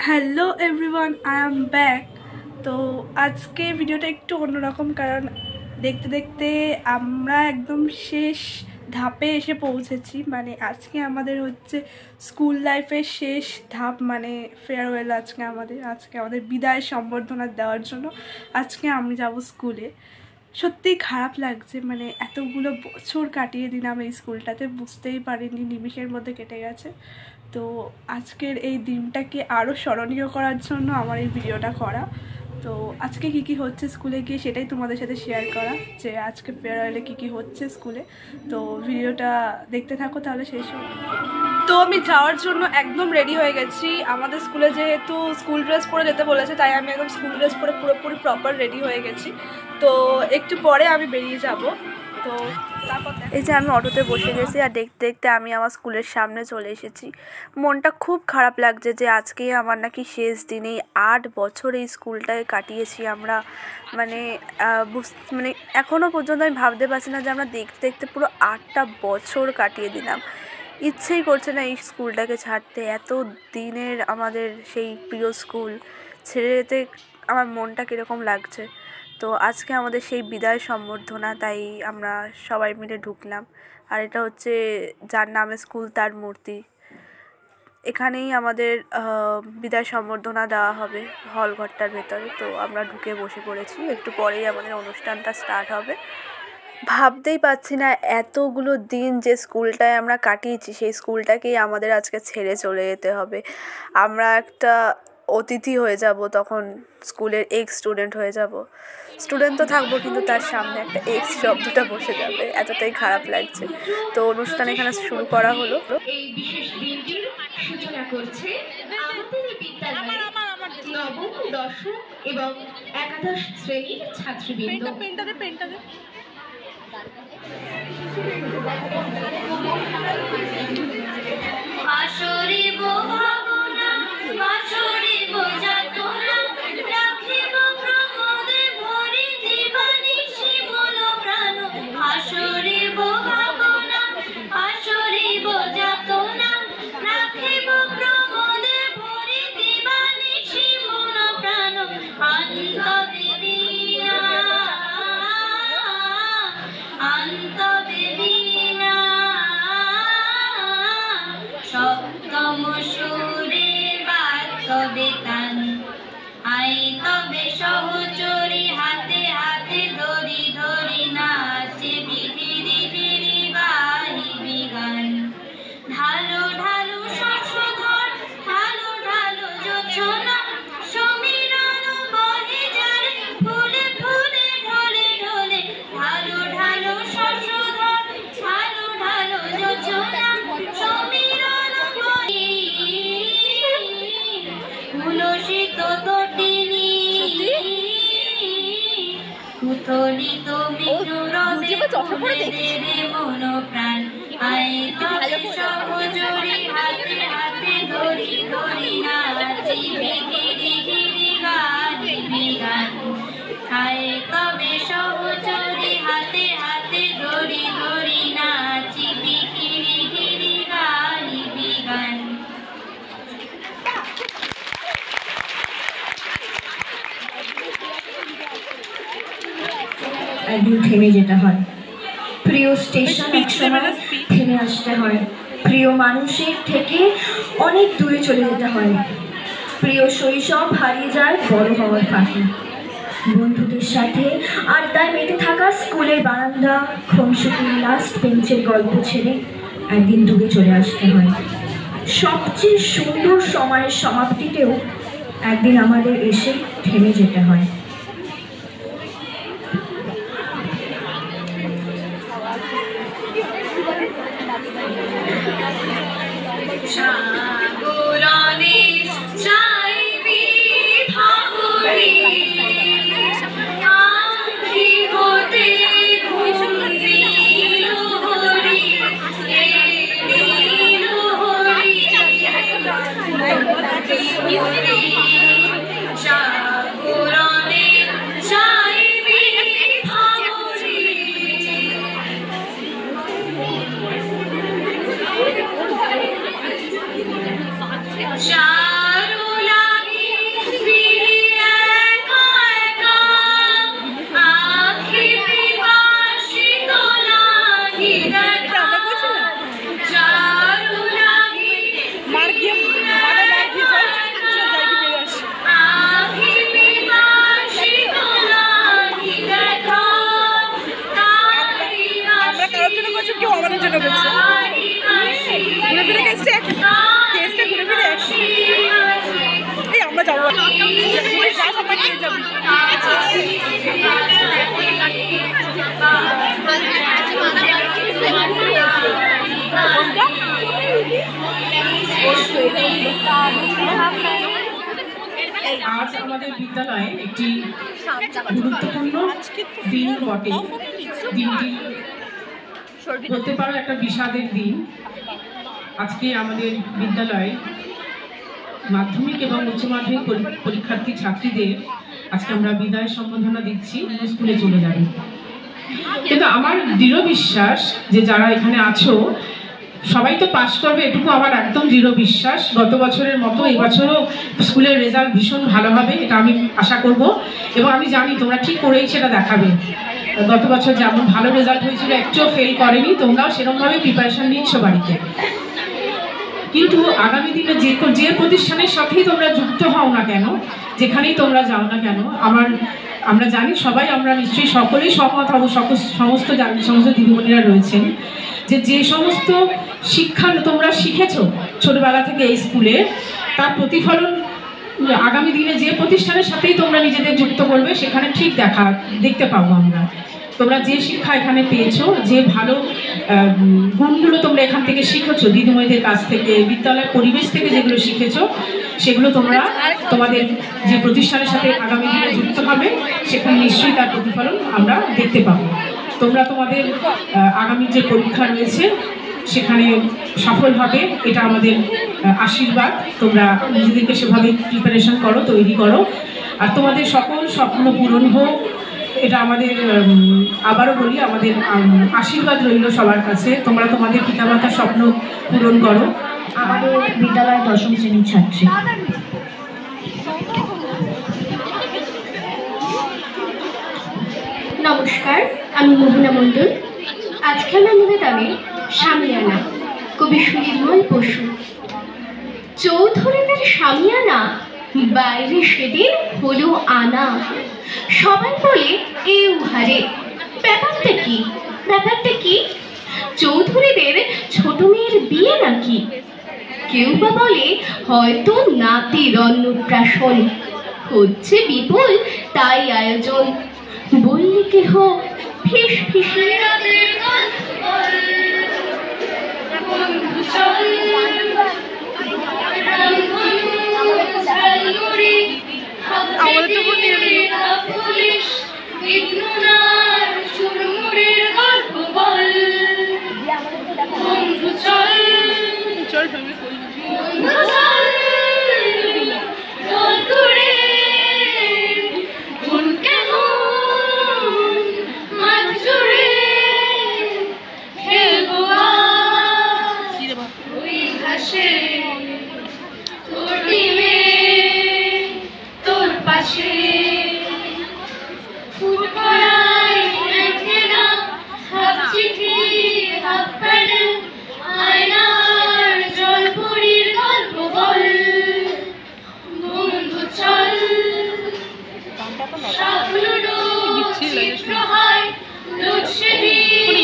Hello everyone, I am back. তো আজকে ভিডিওটা একটু অন্যরকম, কারণ দেখতে দেখতে আমরা একদম শেষ ধাপে এসে পৌঁছেছি। মানে আজকে আমাদের হচ্ছে স্কুল লাইফের শেষ ধাপ, মানে ফেয়ারওয়েল। আজকে আমাদের বিদায় সম্বর্ধনা দেওয়ার জন্য আজকে আমি যাব স্কুলে। সত্যিই খারাপ লাগছে, মানে এতগুলো বছর কাটিয়ে দিলাম এই স্কুলটাতে, বুঝতেই পারিনি নিমিষের মধ্যে কেটে গেছে। তো আজকের এই দিনটাকে আরও স্মরণীয় করার জন্য আমার এই ভিডিওটা করা। তো আজকে কি কি হচ্ছে স্কুলে গিয়ে সেটাই তোমাদের সাথে শেয়ার করা, যে আজকে ফেয়ারওয়েলে কি কি হচ্ছে স্কুলে। তো ভিডিওটা দেখতে থাকো তাহলে শেষ হবে। তো আমি যাওয়ার জন্য একদম রেডি হয়ে গেছি। আমাদের স্কুলে যেহেতু স্কুল ড্রেস পরে যেতে বলেছে, তাই আমি একদম স্কুল ড্রেস পরে পুরোপুরি প্রপার রেডি হয়ে গেছি। তো একটু পরে আমি বেরিয়ে যাব। তো এই যে আমি অটোতে বসে গেছি, আর দেখতে দেখতে আমি আমার স্কুলের সামনে চলে এসেছি। মনটা খুব খারাপ লাগছে যে আজকেই আমার নাকি শেষ দিন। এই 8 বছর এই স্কুলটায় কাটিয়েছি আমরা। মানে মানে এখনও পর্যন্ত আমি ভাবতে পারছি না যে আমরা দেখতে দেখতে পুরো 8টা বছর কাটিয়ে দিলাম। ইচ্ছেই করছে না এই স্কুলটাকে ছাড়তে। এত দিনের আমাদের সেই প্রিয় স্কুল ছেড়ে যেতে আমার মনটা কীরকম লাগছে। তো আজকে আমাদের সেই বিদায় সম্বর্ধনা, তাই আমরা সবাই মিলে ঢুকলাম। আর এটা হচ্ছে যার নামে স্কুল তার মূর্তি। এখানেই আমাদের বিদায় সম্বর্ধনা দেওয়া হবে হল ঘরটার ভেতরে। তো আমরা ঢুকে বসে পড়েছি, একটু পরেই আমাদের অনুষ্ঠানটা স্টার্ট হবে। ভাবতেই পারছি না এতগুলো দিন যে স্কুলটায় আমরা কাটিয়েছি, সেই স্কুলটাকেই আমাদের আজকে ছেড়ে চলে যেতে হবে। আমরা একটা অতিথি হয়ে যাব, তখন স্কুলের এক্স স্টুডেন্ট হয়ে যাব। স্টুডেন্ট তো থাকবো, কিন্তু তার সামনে একটা এক্স শব্দটা বসে যাবে, এতটাই খারাপ লাগছে। তো অনুষ্ঠান এখানে শুরু করা হলো। এই বিশেষ দিনটির সূচনা করছে আমাদের বিদ্যালয়ের নবম, দশম এবং একাদশ শ্রেণীর ছাত্রবৃন্দ। আসরে ভাবনা আসরে যাতনা রাখিব প্রমোদে ভরি জীবনিশি মন প্রাণ। আসরে ভাবনা আসরে যাতনা রাখিব প্রমোদে ভরি জীবনিশি মন প্রাণ। অন্তবেদীনা অন্তবেদীনা সপ্তম সুরে বাস্তবে তান। আই তবে সহচরী হাতে হাতে ধরি ধরি নাচে বিধিরি ধীরি বাহিবি গান। ঢালো ঢালো শশধর ঢালো ঢালো যোছনা সমীরণ বহে যারে ফুলে ফুলে ঢলে ঢলে। ঢালো ঢালো শশধর ঢালো ঢালো যোছনা সমীরণ বহে তুলসিত তটিনী কুতলিত বিনুরবে ফুলেদের মন প্রাণ। আয় তবে সহচরী হাতে হাতে ধরি ধরি নাচি ভিগিরি গিরি গাহিবি গান। আয় তবে সহচরী হাতে হাতে ধরি ধরি নাচি ভিগিরি গিরি গাহিবি গান। একদিন থেমে যেতে হয়, প্রিয় স্টেশন একসময় থেমে আসতে হয়। প্রিয় মানুষের থেকে অনেক দূরে চলে যেতে হয়। প্রিয় শৈশব হারিয়ে যায় বড় হওয়ার ফাঁকে। বন্ধুদের সাথে আড্ডায় মেতে থাকা স্কুলের বারান্দা, খুনসুটির লাস্ট বেঞ্চের গল্প ছেড়ে একদিন দূরে চলে আসতে হয়। সবচেয়ে সুন্দর সময়ের সমাপ্তিতেও একদিন আমাদের এসে থেমে যেতে হয়। সাগরনে চাইবি ভাবরি আখি হতে ঘুরবি লোহরি লোহরি সাগরনে চাইবি ভাবরি চারুলা আজ আমাদের বিদ্যালয়ে একটি গুরুত্বপূর্ণ দিন বটে। দিনটি বলতে পারো একটা বিষাদের দিন। আজকে আমাদের বিদ্যালয়ে মাধ্যমিক এবং উচ্চ মাধ্যমিক পরীক্ষার্থী ছাত্রীদের আজকে আমরা বিদায় সম্বর্ধনা দিচ্ছি, স্কুলে চলে যাবে। কিন্তু আমার দৃঢ় বিশ্বাস যে যারা এখানে আছো সবাই তো পাস করবে, এটুকু আমার একদম দৃঢ় বিশ্বাস। গত বছরের মতো এবছরও স্কুলের রেজাল্ট ভীষণ ভালো হবে, এটা আমি আশা করব এবং আমি জানি তোমরা ঠিক করেই সেটা দেখাবে। গত বছর যেমন ভালো রেজাল্ট হয়েছিল, একটুও ফেল করেনি, তোমরাও সেরকমভাবে প্রিপারেশন নিচ্ছ বাড়িতে। কিন্তু আগামী দিনে যে প্রতিষ্ঠানের সাথেই তোমরা যুক্ত হও না কেন, যেখানেই তোমরা যাও না কেন, আমরা জানি সবাই, আমরা নিশ্চয়ই সকলেই সহমত হব, সমস্ত দিদিমণিরা রয়েছেন যে সমস্ত শিক্ষা তোমরা শিখেছো ছোটবেলা থেকে এই স্কুলে, তার প্রতিফলন আগামী দিনে যে প্রতিষ্ঠানের সাথেই তোমরা নিজেদের যুক্ত করবে সেখানে ঠিক দেখতে পাবো আমরা। তোমরা যে শিক্ষা এখানে পেয়েছো, যে ভালো গুণগুলো তোমরা এখান থেকে শিখেছো দিদিমণিদের কাছ থেকে, বিদ্যালয়ের পরিবেশ থেকে যেগুলো শিখেছো, সেগুলো তোমরা তোমাদের যে প্রতিষ্ঠানের সাথে আগামী দিনে যুক্ত হবে সেখানে নিশ্চয়ই তার প্রতিফলন আমরা দেখতে পাবো। তোমরা তোমাদের আগামী যে পরীক্ষা রয়েছে সেখানে সফল হবে, এটা আমাদের আশীর্বাদ। তোমরা নিজেদেরকে সেভাবে প্রিপারেশন করো, তৈরি করো, আর তোমাদের সকল স্বপ্ন পূরণ হোক, এটা আমাদের আবারও বলি, আমাদের আশীর্বাদ রইল সবার কাছে। তোমরা তোমাদের পিতামাতার স্বপ্ন পূরণ করো। আমাদের বিদ্যালয়ের 10ম শ্রেণীর ছাত্রী। নমস্কার, আমি মোহনা মণ্ডল। আজকে আমার নিবেদনে শামিয়ানা, কবি সুনির্মল বসু। চৌধুরীদের শামিয়ানা বাইরে সেদিন হলো আনা, সবাই বলে এও হারে, ব্যাপারটা কি? চৌধুরীদের ছোট মেয়ের বিয়ে নাকি? কেউ বা বলে হয়তো নাতির অন্নপ্রাশন, হচ্ছে বিপুল তাই আয়োজন। বললে কেহ ফিস ফিসে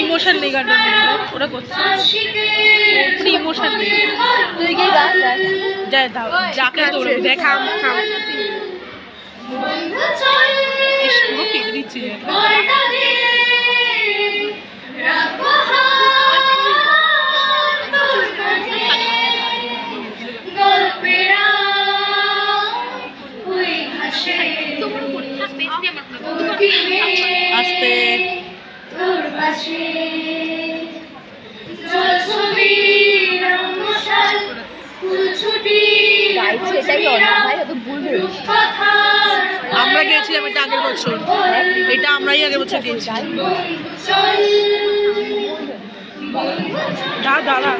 ইমোশন নেই গানটা, ওরা করছে ইমোশন নেই। তুই কি যাই দাও যাকে দৌড়ে দেখ, খাম পুরো কেটে দিচ্ছে। আস্তে আমরা গিয়েছিলাম এটা আগের বছর, এটা আমরাই আগের বছর গিয়েছিলাম। দাঁড়া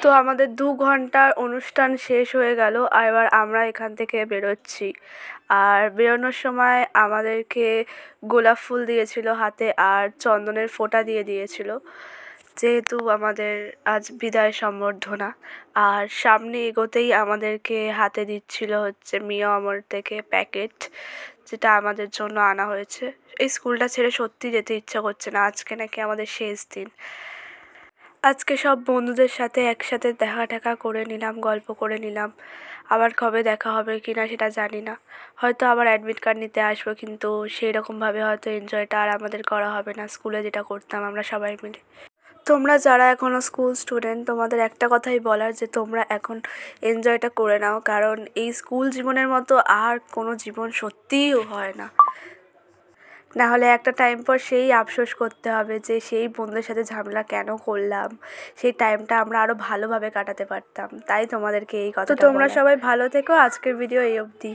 তো আমাদের 2 ঘন্টার অনুষ্ঠান শেষ হয়ে গেল, আর এবার আমরা এখান থেকে বেরোচ্ছি। আর বেরোনোর সময় আমাদেরকে গোলাপ ফুল দিয়েছিল হাতে আর চন্দনের ফোঁটা দিয়ে দিয়েছিল, যেহেতু আমাদের আজ বিদায় সম্বর্ধনা। আর সামনে এগোতেই আমাদেরকে হাতে দিচ্ছিল হচ্ছে মিয়া অমর থেকে প্যাকেট, যেটা আমাদের জন্য আনা হয়েছে। এই স্কুলটা ছেড়ে সত্যি যেতে ইচ্ছা করছে না, আজকে নাকি আমাদের শেষ দিন। আজকে সব বন্ধুদের সাথে একসাথে দেখা করে নিলাম, গল্প করে নিলাম। আবার কবে দেখা হবে কিনা সেটা জানি না, হয়তো আবার অ্যাডমিট কার্ড নিতে আসবো, কিন্তু সেই রকমভাবে হয়তো এনজয়টা আর আমাদের করা হবে না স্কুলে যেটা করতাম আমরা সবাই মিলে। তোমরা যারা এখনও স্কুল স্টুডেন্ট, তোমাদের একটা কথাই বলার যে তোমরা এখন এনজয়টা করে নাও, কারণ এই স্কুল জীবনের মতো আর কোনো জীবন সত্যিই হয় না। না হলে একটা টাইম পর সেই আফসোস করতে হবে যে সেই বন্ধুদের সাথে ঝামেলা কেন করলাম, সেই টাইমটা আমরা আরও ভালোভাবে কাটাতে পারতাম। তাই তোমাদেরকে এই কথা। তোমরা সবাই ভালো থেকো, আজকের ভিডিও এই অবধি।